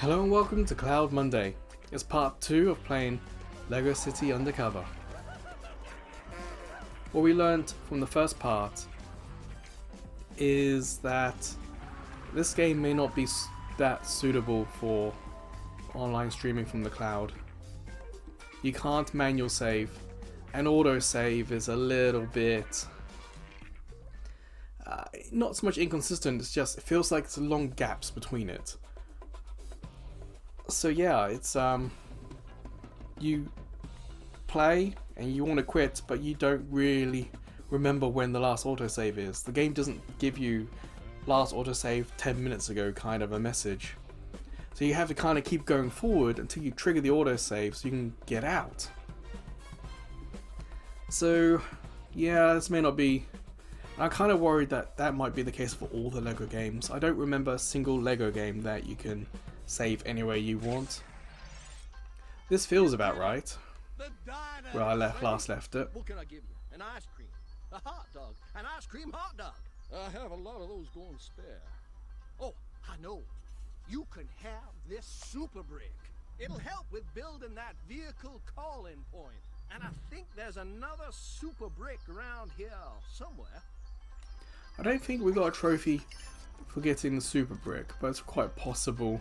Hello and welcome to Cloud Monday. It's part 2 of playing LEGO City Undercover. What we learned from the first part is that this game may not be that suitable for online streaming from the cloud. You can't manual save, and auto save is a little bit not so much inconsistent, it's just it feels like there's long gaps between it. So yeah, it's you play and you want to quit, but you don't really remember when the last autosave is. The game doesn't give you last autosave 10 minutes ago kind of a message. So you have to kind of keep going forward until you trigger the autosave so you can get out. So yeah, this may not be... I'm kind of worried that that might be the case for all the LEGO games. I don't remember a single LEGO game that you can save anywhere you want. This feels about right. Where I last left it. What can I give you? An ice cream, a hot dog, an ice cream hot dog. I have a lot of those going spare. Oh, I know. You can have this super brick. It'll help with building that vehicle call-in point. And I think there's another super brick around here somewhere. I don't think we got a trophy for getting the super brick, but it's quite possible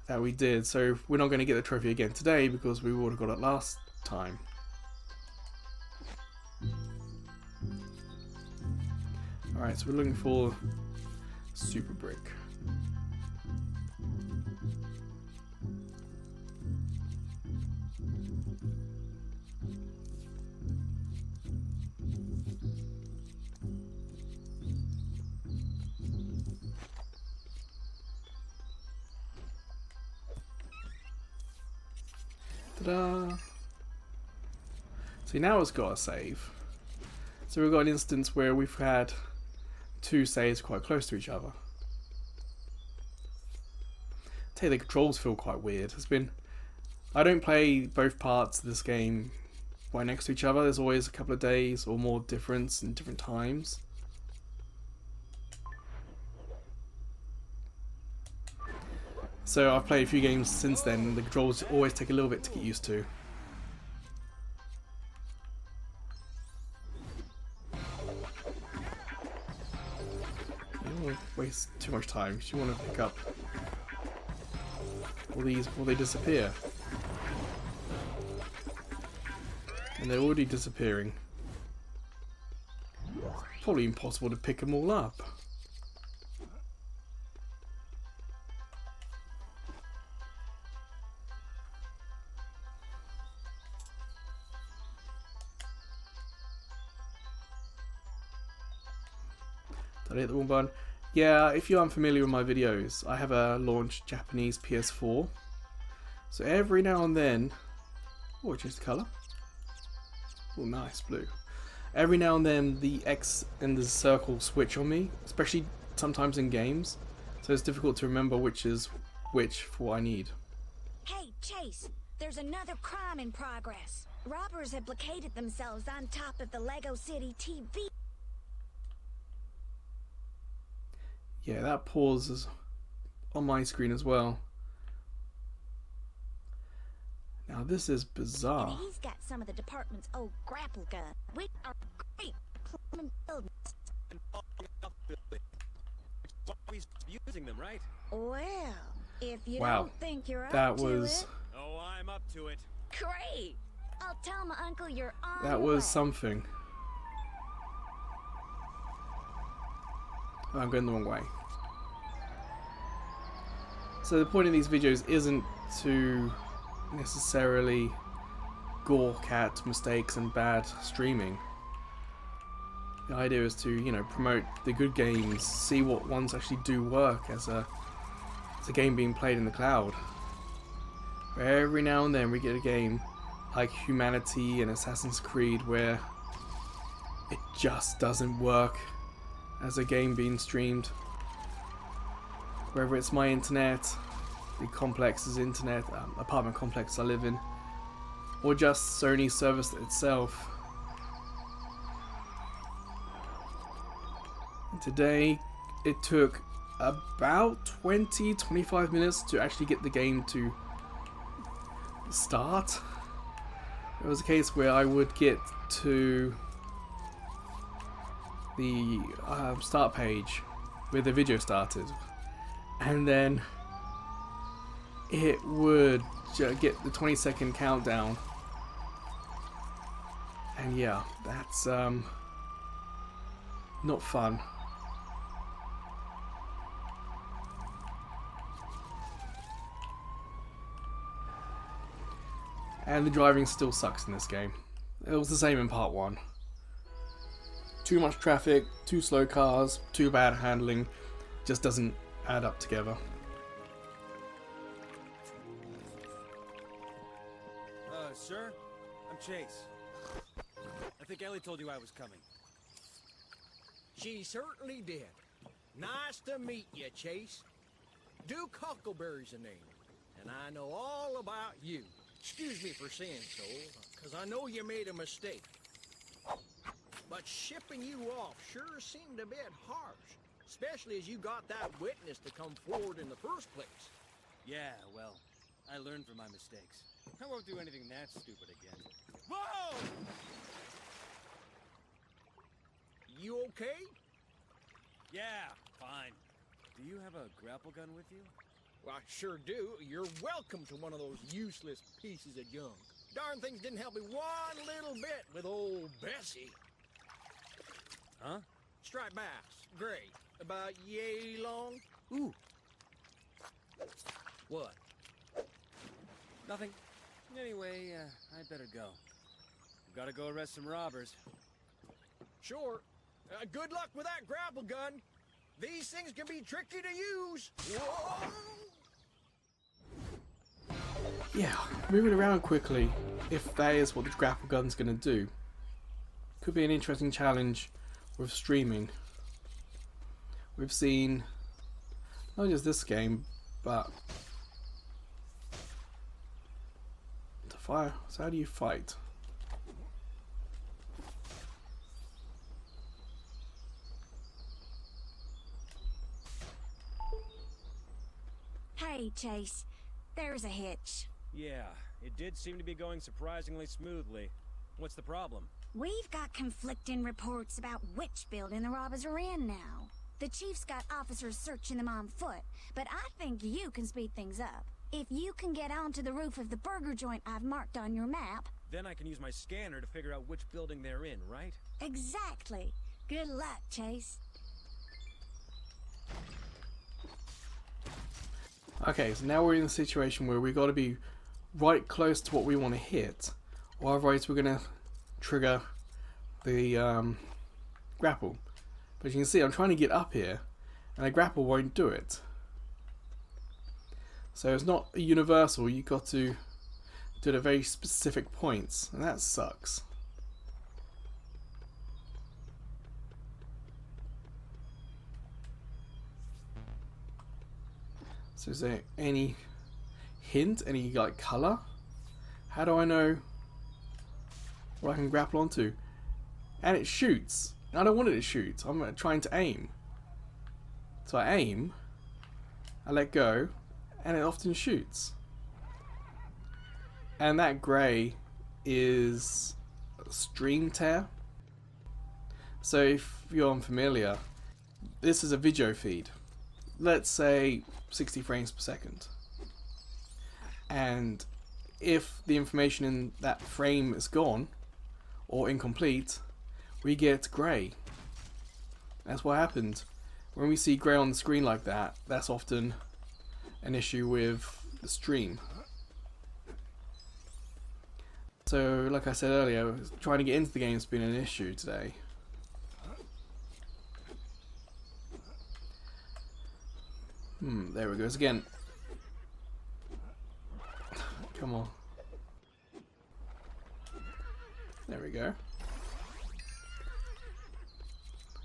that we did. So we're not going to get the trophy again today because we would have got it last time. Alright, so we're looking for super brick. Ta-da! See, now it's got a save. So we've got an instance where we've had two saves quite close to each other. I tell you, the controls feel quite weird. I don't play both parts of this game right next to each other. There's always a couple of days or more difference in different times. So I've played a few games since then, and the controls always take a little bit to get used to. You don't want to waste too much time, because you want to pick up all these before they disappear. And they're already disappearing. Probably impossible to pick them all up. Did I hit the wrong button? Yeah, if you're unfamiliar with my videos, I have a launched Japanese PS4. So every now and then... Oh, change the colour. Oh, nice, blue. Every now and then the X and the circle switch on me, especially sometimes in games. So it's difficult to remember which is which for what I need. Hey, Chase, there's another crime in progress. Robbers have located themselves on top of the LEGO City TV. Yeah, that pauses on my screen as well. Now this is bizarre. And he's got some of the department's old grapple guns, which are great plumbing buildings. He's using them, right? Well, if you Wow, don't think you're that up to was it, Oh, I'm up to it. great. I'll tell my uncle you're on that the was way. something. Oh, I'm going the wrong way. So the point of these videos isn't to necessarily gawk at mistakes and bad streaming. The idea is to, you know, promote the good games, see what ones actually do work as a game being played in the cloud. But every now and then we get a game like Humanity and Assassin's Creed where it just doesn't work as a game being streamed. Whether it's my internet, the complex's internet, apartment complex I live in, or just Sony's service itself. And today it took about 20-25 minutes to actually get the game to start. It was a case where I would get to the start page where the video started, and then it would get the 20-second countdown, and yeah, that's not fun. And the driving still sucks in this game. It was the same in part 1. Too much traffic, too slow cars, too bad handling, just doesn't add up together. Sir? I'm Chase. I think Ellie told you I was coming. She certainly did. Nice to meet you, Chase. Duke Huckleberry's the name, and I know all about you. Excuse me for saying so, because I know you made a mistake. But shipping you off sure seemed a bit harsh, especially as you got that witness to come forward in the first place. Yeah, well, I learned from my mistakes. I won't do anything that stupid again. Whoa! You okay? Yeah, fine. Do you have a grapple gun with you? Well, I sure do. You're welcome to one of those useless pieces of junk. Darn things didn't help me one little bit with old Bessie. Huh? Striped bass, gray, about yay long. Ooh, What? nothing. Anyway, I better go. I've gotta go arrest some robbers. Sure. Good luck with that grapple gun. These things can be tricky to use. Whoa! Yeah, moving around quickly, if that is what the grapple gun's going to do, could be an interesting challenge with streaming. We've seen not just this game, but to fire. So how do you fight? Hey, Chase. There's a hitch. Yeah, it did seem to be going surprisingly smoothly. What's the problem? We've got conflicting reports about which building the robbers are in now. The chief's got officers searching them on foot, but I think you can speed things up. If you can get onto the roof of the burger joint I've marked on your map... Then I can use my scanner to figure out which building they're in, right? Exactly. Good luck, Chase. Okay, so now we're in a situation where we've got to be right close to what we want to hit, or otherwise we're going to trigger the grapple. But you can see I'm trying to get up here, and the grapple won't do it. So it's not a universal, you've got to do it at very specific points, and that sucks. So is there any hint, any like colour? How do I know what I can grapple onto? And it shoots. I don't want it to shoot. I'm trying to aim. So I aim, I let go, and it often shoots. And that grey is stream tear. So if you're unfamiliar, this is a video feed. Let's say 60 frames per second. And if the information in that frame is gone or incomplete, we get grey. That's what happened. When we see grey on the screen like that, that's often an issue with the stream. So, like I said earlier, trying to get into the game has been an issue today. There it goes again. Come on. There we go.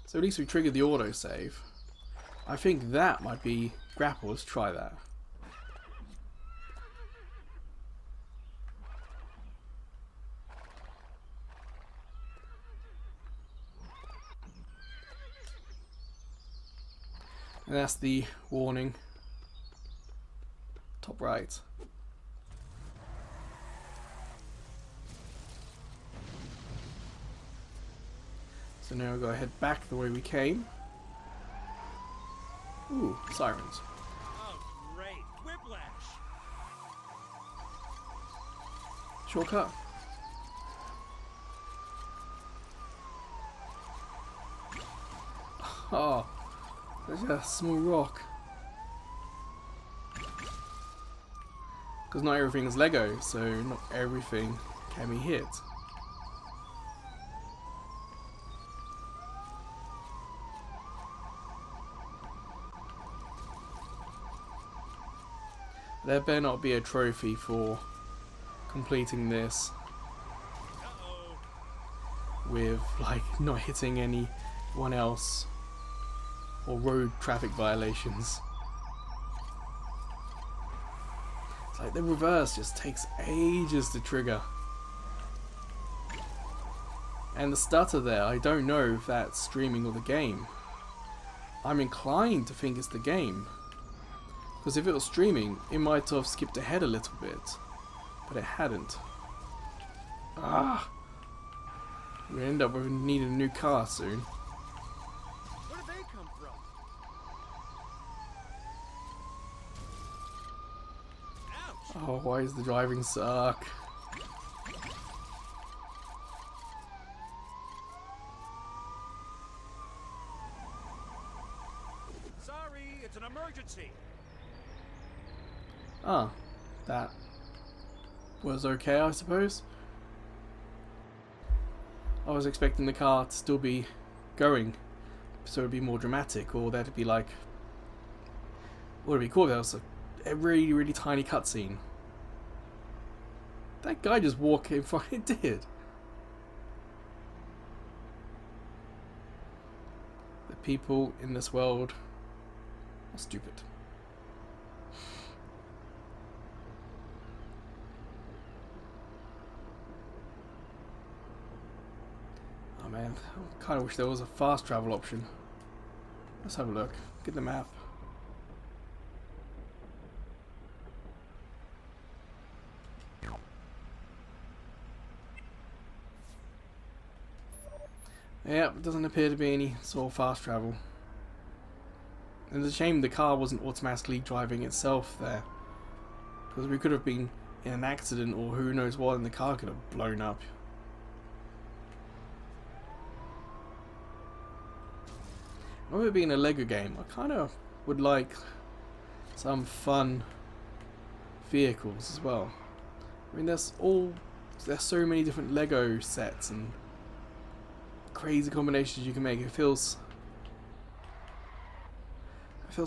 So at least we triggered the autosave. I think that might be grapple. Let's try that. And that's the warning. Top right. So now we've got to head back the way we came. Ooh, sirens. Oh, great. Whiplash. Shortcut. Oh, there's a small rock. Because not everything is Lego, so not everything can be hit. There better not be a trophy for completing this with, like, not hitting anyone else or road traffic violations. It's like the reverse just takes ages to trigger. And the stutter there, I don't know if that's streaming or the game. I'm inclined to think it's the game. Because if it was streaming, it might have skipped ahead a little bit. But it hadn't. Ah! We end up with needing a new car soon. Where did they come from? Ouch! Oh, why does the driving suck? Sorry, it's an emergency. Ah, that was okay, I suppose. I was expecting the car to still be going, so it'd be more dramatic, or that'd be like, what would be cool if that was a really, really tiny cutscene. That guy just walked in front. It did. The people in this world are stupid. Oh man, I kind of wish there was a fast travel option. Let's have a look. Get the map. Yep, it doesn't appear to be any sort of fast travel. And it's a shame the car wasn't automatically driving itself there. Because we could have been in an accident or who knows what and the car could have blown up. With it being a Lego game, I kind of would like some fun vehicles as well. I mean, there's so many different Lego sets and crazy combinations you can make. It feels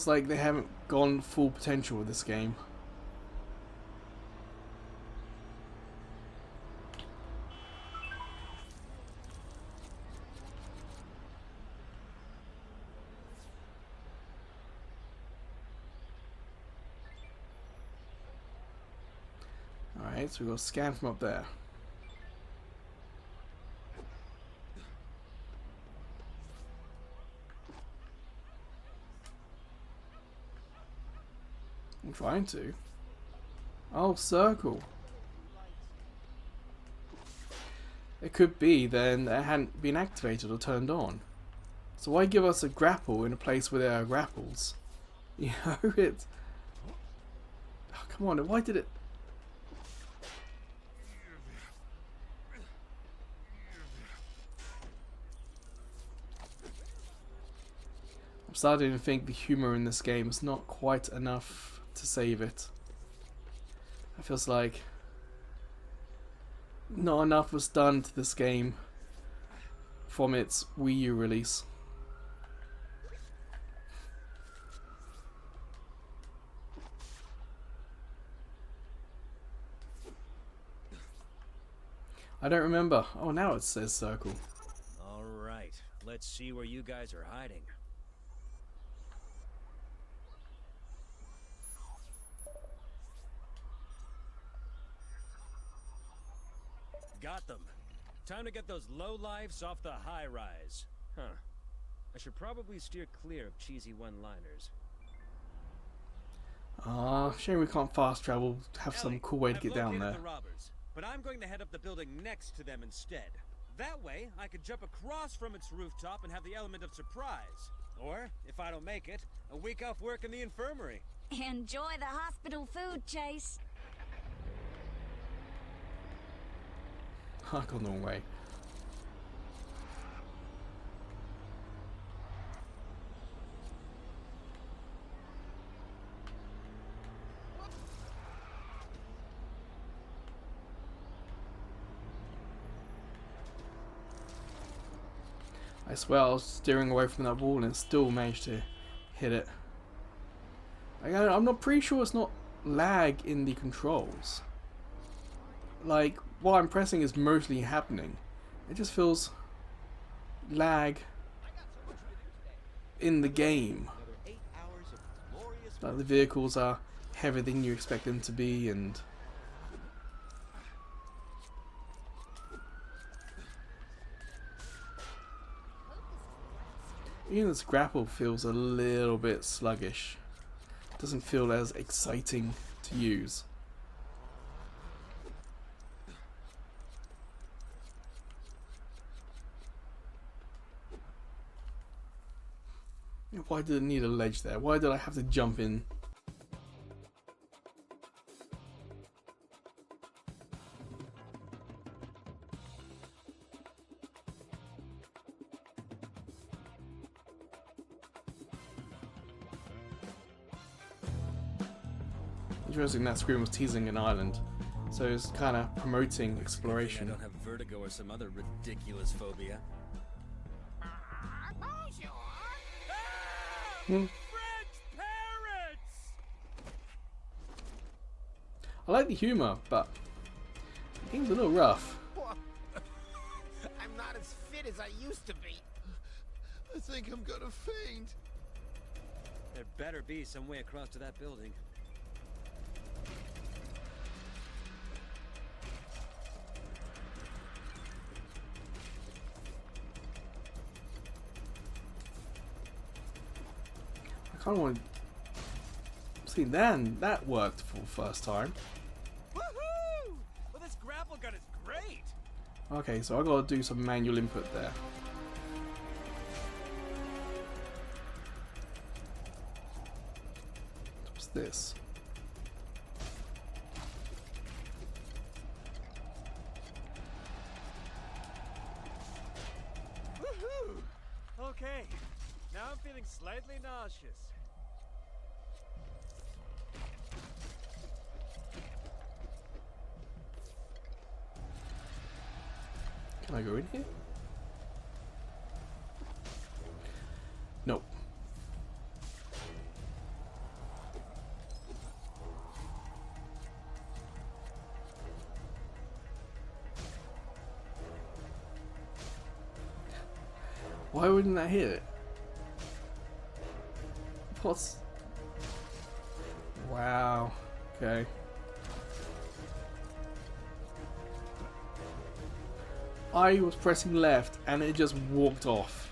like they haven't gone full potential with this game. Alright, so we've got a scan from up there. I'm trying to. Oh, circle. It could be then that it hadn't been activated or turned on. So why give us a grapple in a place where there are grapples? You know, it's... Oh, come on, why did it... I'm starting to think the humour in this game is not quite enough to save it. It feels like not enough was done to this game from its Wii U release. I don't remember. Oh, now it says circle. All right, let's see where you guys are hiding. Got them. Time to get those lowlifes off the high-rise. Huh. I should probably steer clear of cheesy one-liners. Ah, shame we can't fast travel. Have some Ellie, cool way to I've get down located there. the robbers, but I'm going to head up the building next to them instead. That way, I could jump across from its rooftop and have the element of surprise. Or, if I don't make it, a week off work in the infirmary. Enjoy the hospital food, Chase. I got no way. I swear I was steering away from that wall and still managed to hit it. I'm not pretty sure it's not lag in the controls. Like, what I'm pressing is mostly happening. It just feels lag in the game. Like the vehicles are heavier than you expect them to be, and even this grapple feels a little bit sluggish. Doesn't feel as exciting to use. Why did it need a ledge there? Why did I have to jump in? Interesting that screen was teasing an island, so it's kind of promoting exploration. I don't have vertigo or some other ridiculous phobia. Bonjour. French parrots! I like the humor, but the game's a little rough. I'm not as fit as I used to be. I think I'm gonna faint. There better be some way across to that building. I kind of want to see then that worked for the first time. Woohoo! Well, this grapple gun is great! Okay, so I gotta do some manual input there. What's this? Woohoo! Okay, now I'm feeling slightly nauseous. Can I go in here? Nope. Why wouldn't that hit it? What's... Wow. Okay. I was pressing left and it just walked off.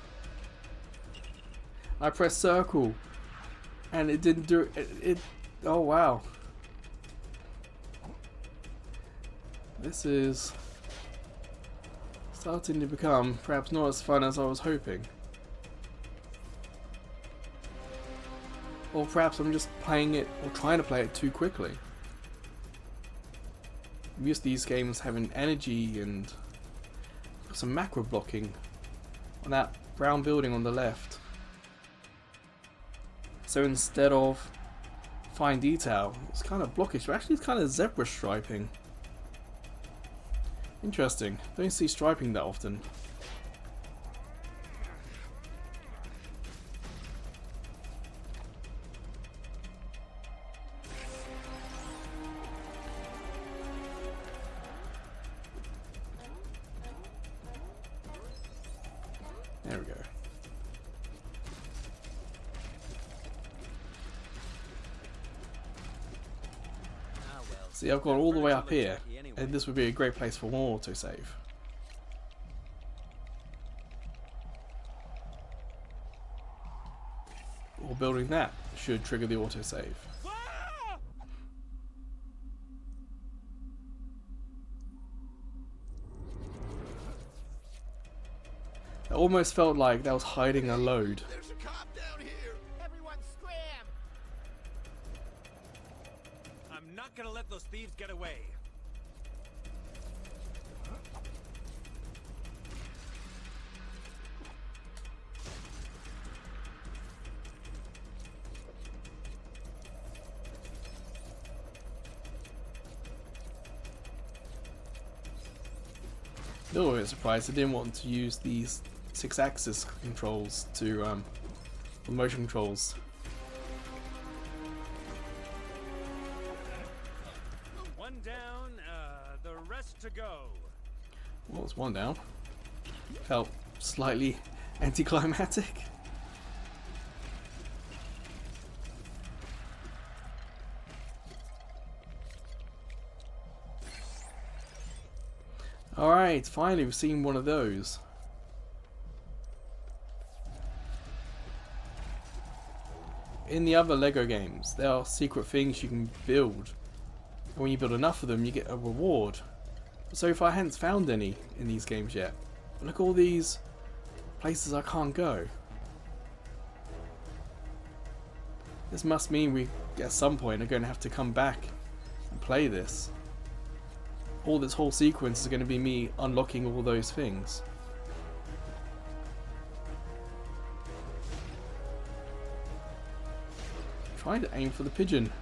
I pressed circle and it didn't do it. Oh wow. This is starting to become perhaps not as fun as I was hoping. Or perhaps I'm just playing it or trying to play it too quickly. I'm used to these games having energy and some macro blocking on that brown building on the left. So instead of fine detail, it's kind of blockish, but actually it's kind of zebra striping. Interesting. Don't see striping that often. There we go. See, I've gone all the way up here, and this would be a great place for one autosave. or building that should trigger the autosave. Ah! It almost felt like that was hiding a load. There's a cop down here. Everyone scram! I'm not gonna let those thieves get away. A little bit surprised I didn't want to use these 6-axis controls to the motion controls. One down, the rest to go. Well, it's one down. Felt slightly anticlimactic. Alright, finally we've seen one of those. In the other LEGO games, there are secret things you can build. And when you build enough of them, you get a reward. So far I haven't found any in these games yet. But look at all these places I can't go. This must mean we, at some point, are going to have to come back and play this. All this whole sequence is going to be me unlocking all those things. Trying to aim for the pigeon.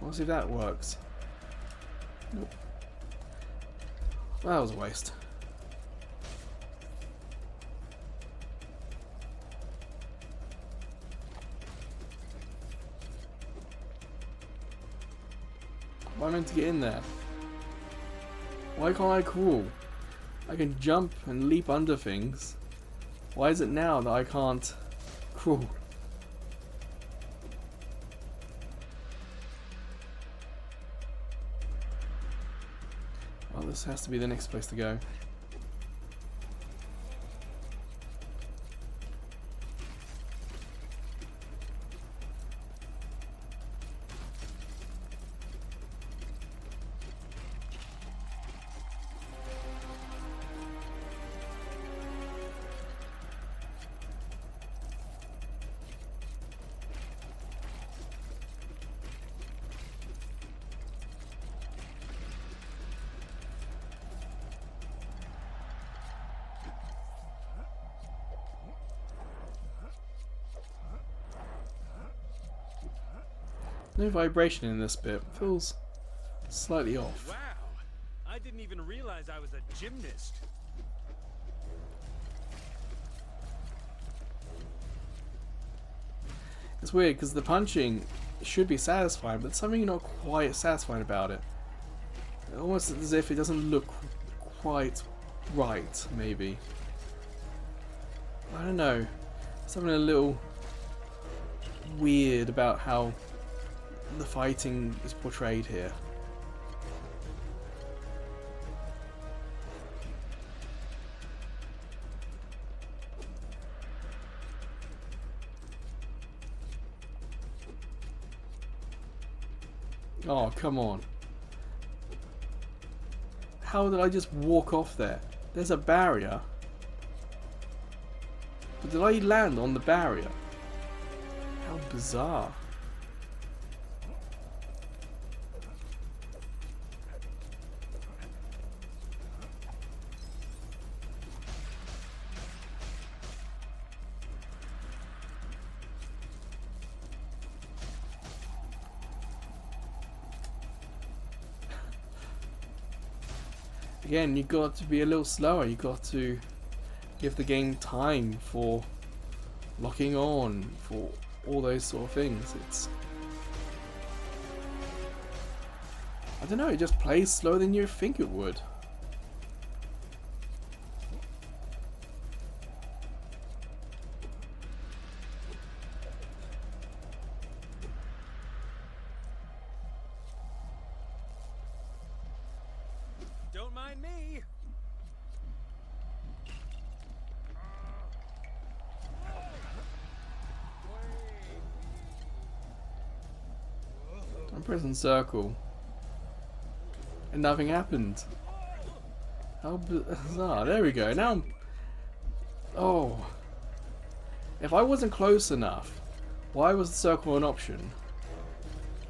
We'll see if that works. Nope. Well, that was a waste. Why am I meant to get in there? Why can't I crawl? I can jump and leap under things. Why is it now that I can't crawl? Well, this has to be the next place to go. No vibration in this bit. Feels slightly off. Wow, I didn't even realize I was a gymnast. It's weird because the punching should be satisfying, but something not quite satisfying about it. Almost as if it doesn't look quite right, maybe. I don't know. Something a little weird about how the fighting is portrayed here. Oh, come on. How did I just walk off there? There's a barrier. But did I land on the barrier? How bizarre. Again, you got to be a little slower. You got to give the game time for locking on, for all those sort of things. It's, I don't know, it just plays slower than you think it would. Don't mind me. I'm pressing circle. And nothing happened. How bizarre. There we go. Now I'm... Oh. If I wasn't close enough, why was the circle an option?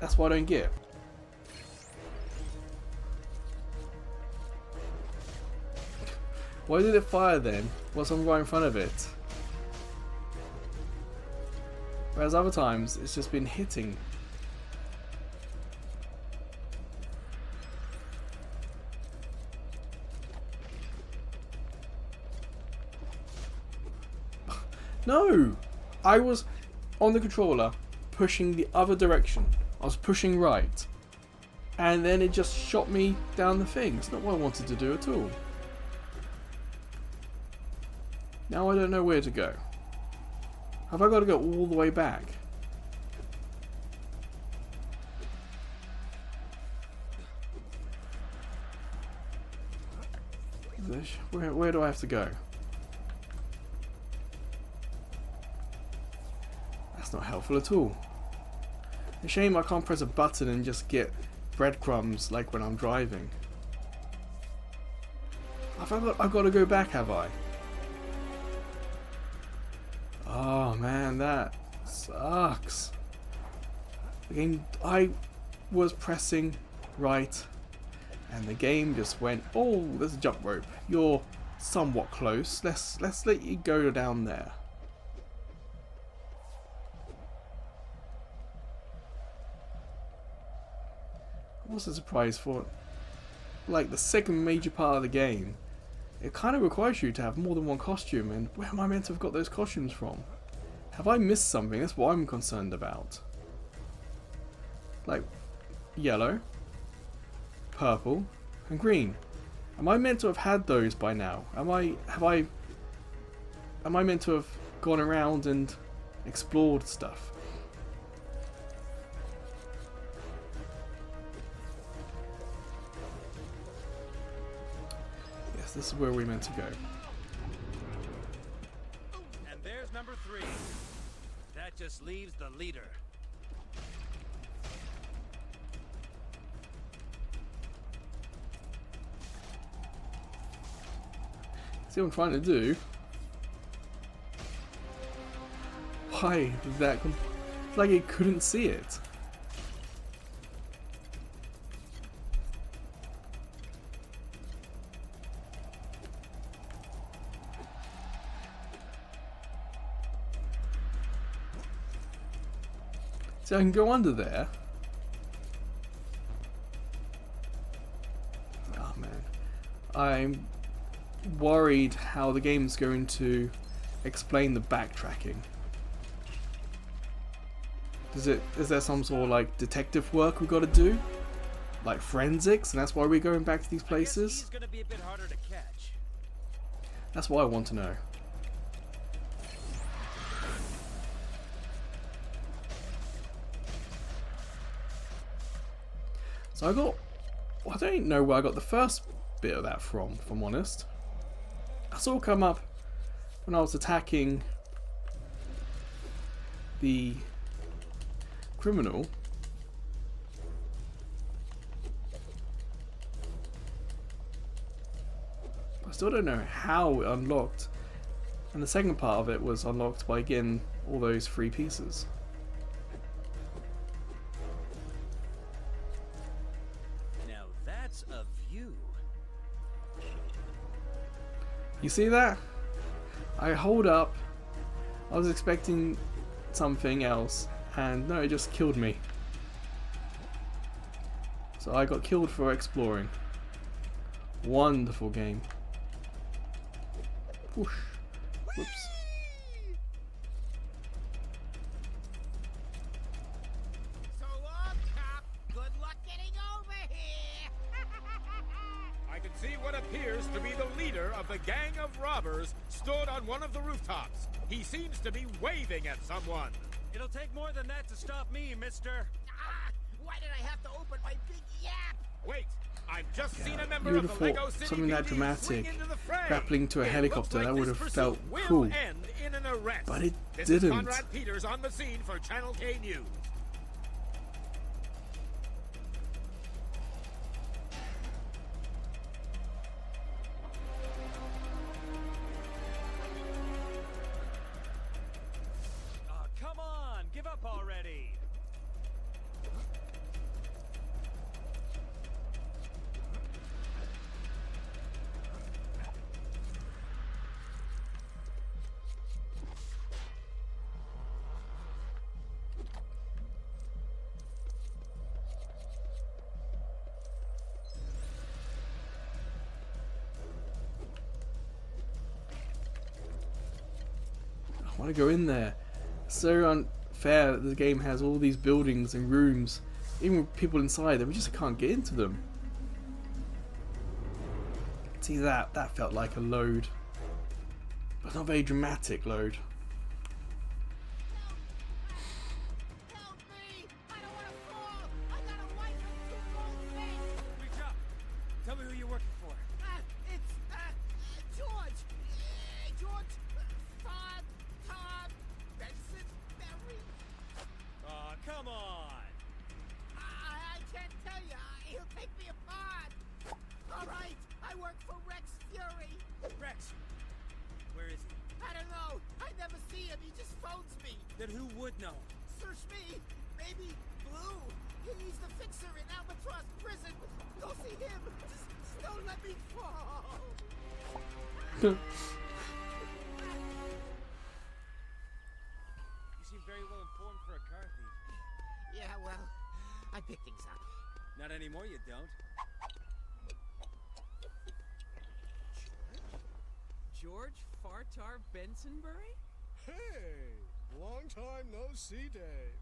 That's what I don't get. Why did it fire then? What's on right in front of it? Whereas other times, it's just been hitting. No! I was on the controller pushing the other direction. I was pushing right. And then it just shot me down the thing. It's not what I wanted to do at all. Now I don't know where to go. Have I got to go all the way back? Where do I have to go? That's not helpful at all. A shame I can't press a button and just get breadcrumbs like when I'm driving. I've got to go back, have I? Oh man, that sucks. The game, I was pressing right and the game just went, oh, there's a jump rope. You're somewhat close. Let's let you go down there. I was surprised for like the second major part of the game. It kind of requires you to have more than one costume, and where am I meant to have got those costumes from? Have I missed something? That's what I'm concerned about. Like, yellow, purple, and green. Am I meant to have had those by now? Am I meant to have gone around and explored stuff? This is where we're meant to go. And there's number 3. That just leaves the leader. See what I'm trying to do? Why did that it's like it couldn't see it. So I can go under there. Oh man. I'm worried how the game's going to explain the backtracking. Is there some sort of like detective work we've got to do? Like forensics, and that's why we're going back to these places? He's gonna be a bit harder to catch. That's what I want to know. So I got, well, I don't know where I got the first bit of that from, if I'm honest. I saw it come up when I was attacking the criminal. I still don't know how it unlocked. And the second part of it was unlocked by getting all those free pieces. A view. You see that? I hold up. I was expecting something else, and no, it just killed me. So I got killed for exploring. Wonderful game. Whoosh. Whoops. See what appears to be the leader of the gang of robbers stood on one of the rooftops. He seems to be waving at someone. It'll take more than that to stop me, mister. Why did I have to open my big yap? Wait, I've just seen a member of the Beautiful. Lego City Something that PD dramatic. swing into the fray. Grappling to a It helicopter, looks like that would this have pursuit felt will cool. end in an arrest. But it this didn't. Is Conrad Peters on the scene for Channel K News. I want to go in there. It's so unfair that the game has all these buildings and rooms, even with people inside, that we just can't get into them. See, that felt like a load, but not a very dramatic load. Help me! I don't want to fall! I got a wife and 2 gold fish! Reach up. Tell me who you're working for. It's, George! George! Todd! Benson Berry! Aw, come on. I can't tell you. He'll take me apart! Alright, I work for Rex Fury! Rex, where is he? I don't know! I never see him, he just phones me! Then who would know? Search me! Maybe Blue! He's the fixer in Albatross Prison! Go see him! Just don't let me fall! You seem very well informed for a car thief. Yeah, well, I pick things up. Not anymore, you don't. George Fartar Bensonbury? Hey, long time no see, Dave.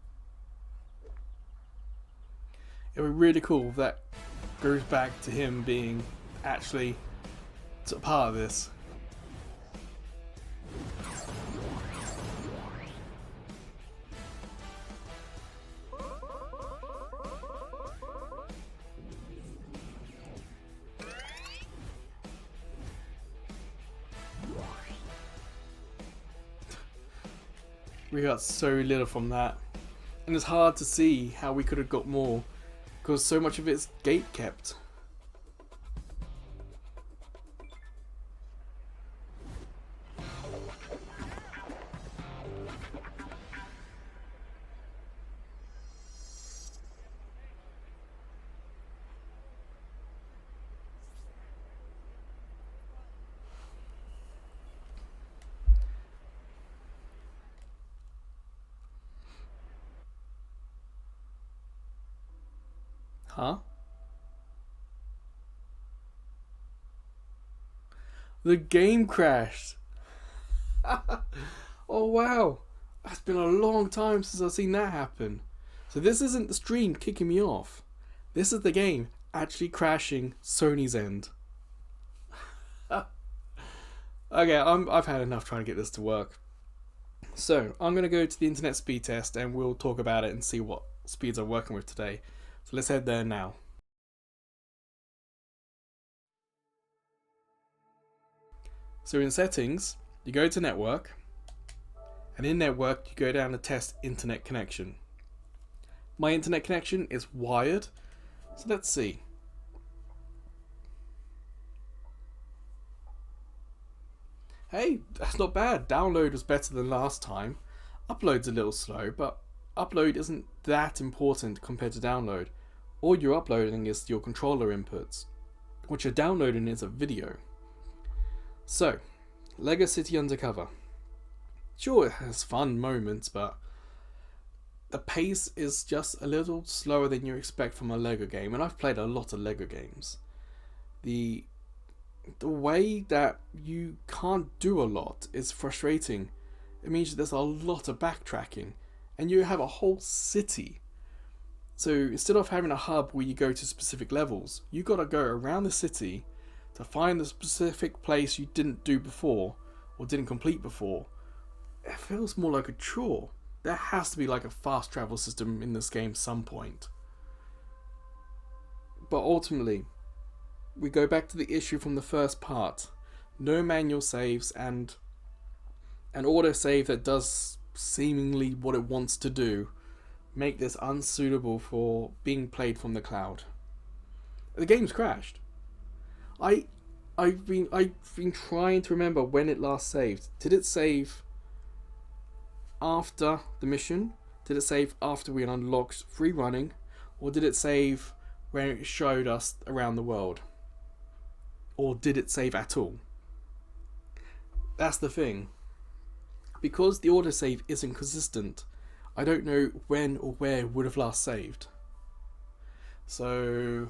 It would be really cool if that goes back to him being actually sort of part of this. We got so little from that, and it's hard to see how we could have got more because so much of it's gate kept. Huh? The game crashed. Oh wow. That's been a long time since I've seen that happen. So this isn't the stream kicking me off. This is the game actually crashing Sony's end. Okay, I've had enough trying to get this to work. So I'm going to go to the internet speed test and we'll talk about it and see what speeds I'm working with today. So let's head there now. So in settings, you go to network, and in network you go down to test internet connection. My internet connection is wired, so let's see. Hey, that's not bad. Download was better than last time. Upload's a little slow, but upload isn't that important compared to download. All you're uploading is your controller inputs. What you're downloading is a video. So, Lego City Undercover. Sure, it has fun moments, but the pace is just a little slower than you expect from a Lego game, and I've played a lot of Lego games. The way that you can't do a lot is frustrating. It means there's a lot of backtracking, and you have a whole city. So instead of having a hub where you go to specific levels, you got to go around the city to find the specific place you didn't do before or didn't complete before. It feels more like a chore. There has to be like a fast travel system in this game some point. But ultimately, we go back to the issue from the first part. No manual saves and an autosave that does seemingly what it wants to do make this unsuitable for being played from the cloud. The game's crashed. I've been trying to remember when it last saved. Did it save after the mission? Did it save after we unlocked free running? Or did it save when it showed us around the world? Or did it save at all? That's the thing. Because the autosave isn't consistent, I don't know when or where it would have last saved. So,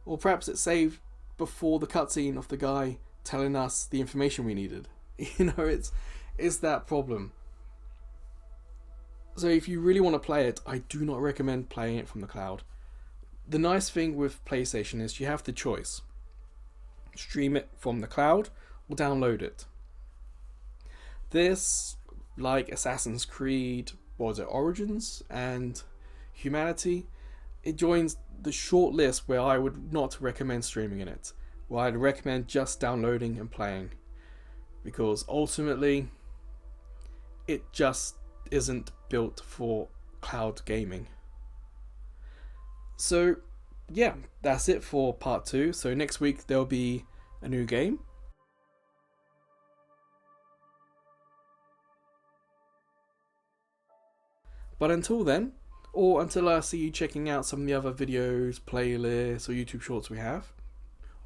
or perhaps it saved before the cutscene of the guy telling us the information we needed. You know, it's is that problem. So if you really want to play it, I do not recommend playing it from the cloud. The nice thing with PlayStation is you have the choice. Stream it from the cloud or download it. This, like Assassin's Creed, Origins and Humanity, it joins the short list where I would not recommend streaming in it, where I'd recommend just downloading and playing, because ultimately it just isn't built for cloud gaming. So yeah, that's it for part 2. So next week there'll be a new game. But until then, or until I see you checking out some of the other videos, playlists, or YouTube shorts we have,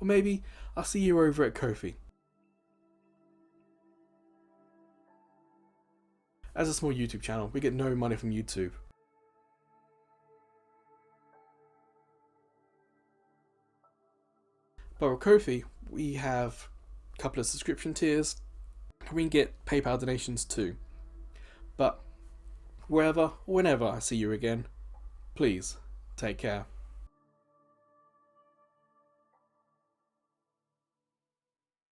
or maybe I'll see you over at Ko-fi. As a small YouTube channel, we get no money from YouTube. But with Ko-fi, we have a couple of subscription tiers, and we can get PayPal donations too. But wherever or whenever I see you again, please take care.